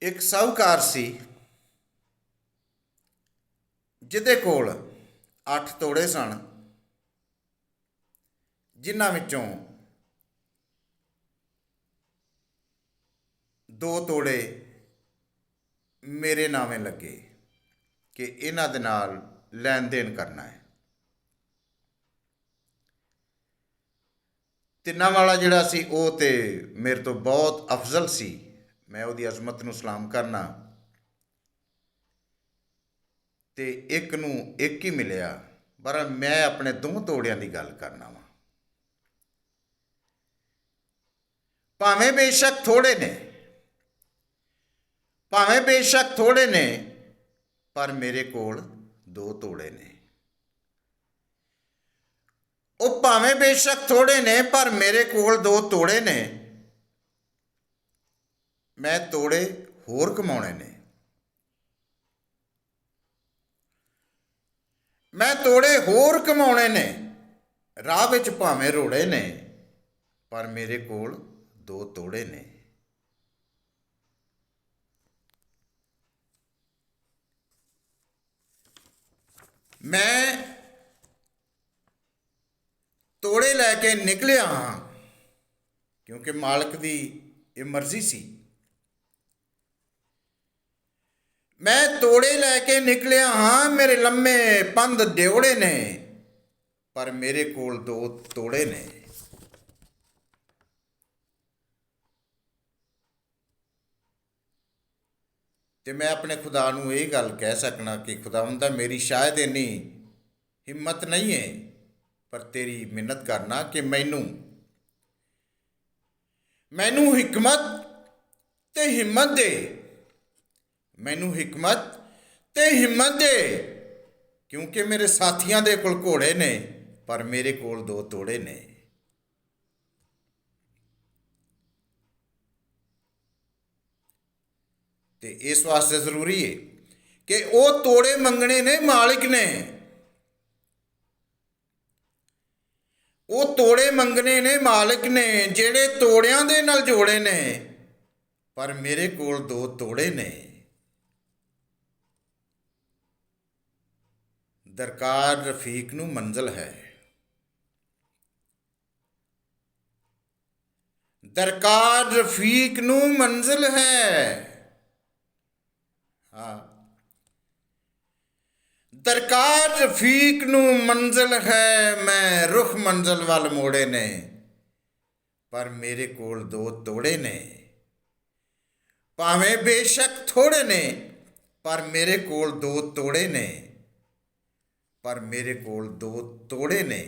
एक साहूकार सी जिहदे कोल 8 ਤੋੜੇ सन, जिन्हां विचों 2 ਤੋੜੇ मेरे नावें लगे कि इन्हां दे नाल लैन देन करना है। तिन्नां वाला जिहड़ा सी वो ते मेरे तो बहुत अफजल सी, मैं उहदी अजमत नूं सलाम करना। ते एक नूं एक ही मिलिया, पर मैं अपने 2 ਤੋੜਿਆਂ ਦੀ गल करना वा। भावें बेशक थोड़े ने, भावें बेशक थोड़े ने, पर मेरे कोल 2 ਤੋੜੇ ने। वो भावें बेशक थोड़े ने, पर मेरे कोल 2 ਤੋੜੇ ने। मैं ਤੋੜੇ होर कमाने ने, मैं ਤੋੜੇ होर कमाने ने। राह विच भावें रोड़े ने, पर मेरे कोल 2 ਤੋੜੇ ने। मैं ਤੋੜੇ लैके निकलिया हाँ, क्योंकि मालक दी ये मर्जी सी। मैं ਤੋੜੇ लैके निकलिया हाँ, मेरे लम्मे पंध ड्योड़े ने, पर मेरे कोल 2 ਤੋੜੇ ने। ते मैं अपने खुदा नूं ये गल कह सकना कि खुदावंदा मेरी शायद इन्नी हिम्मत नहीं है, पर तेरी मिन्नत करना कि मैनू हिकमत ते हिम्मत दे, मैनू हिकमत ते हिम्मत दे, क्योंकि मेरे साथियां दे कोल घोड़े ने, पर मेरे कोल 2 ਤੋੜੇ ने। ते इस वास्ते जरूरी है कि वो ਤੋੜੇ मंगने ने मालिक ने, वो ਤੋੜੇ मंगने ने मालिक ने, जेड़े ਤੋੜਿਆਂ ਦੇ ਨਾਲ ਜੋੜੇ ने, पर मेरे कोल 2 ਤੋੜੇ ने। दरकार रफीक नूं मंजिल है, दरकार रफीक नूं मंजिल है। हाँ, दरकार रफीक नूं मंजिल है, मैं रुख मंजिल वाल मोड़े ने, पर मेरे कोल 2 ਤੋੜੇ ने। भावें बेशक थोड़े ने, पर मेरे कोल 2 ਤੋੜੇ ने, पर मेरे कोल 2 ਤੋੜੇ ने।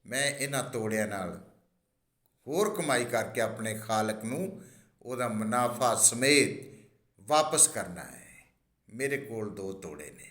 मैं इन्हां ਤੋੜਿਆਂ नाल होर कमाई करके अपने खालक नूं उहदा मुनाफा समेत वापस करना है। मेरे कोल 2 ਤੋੜੇ ने।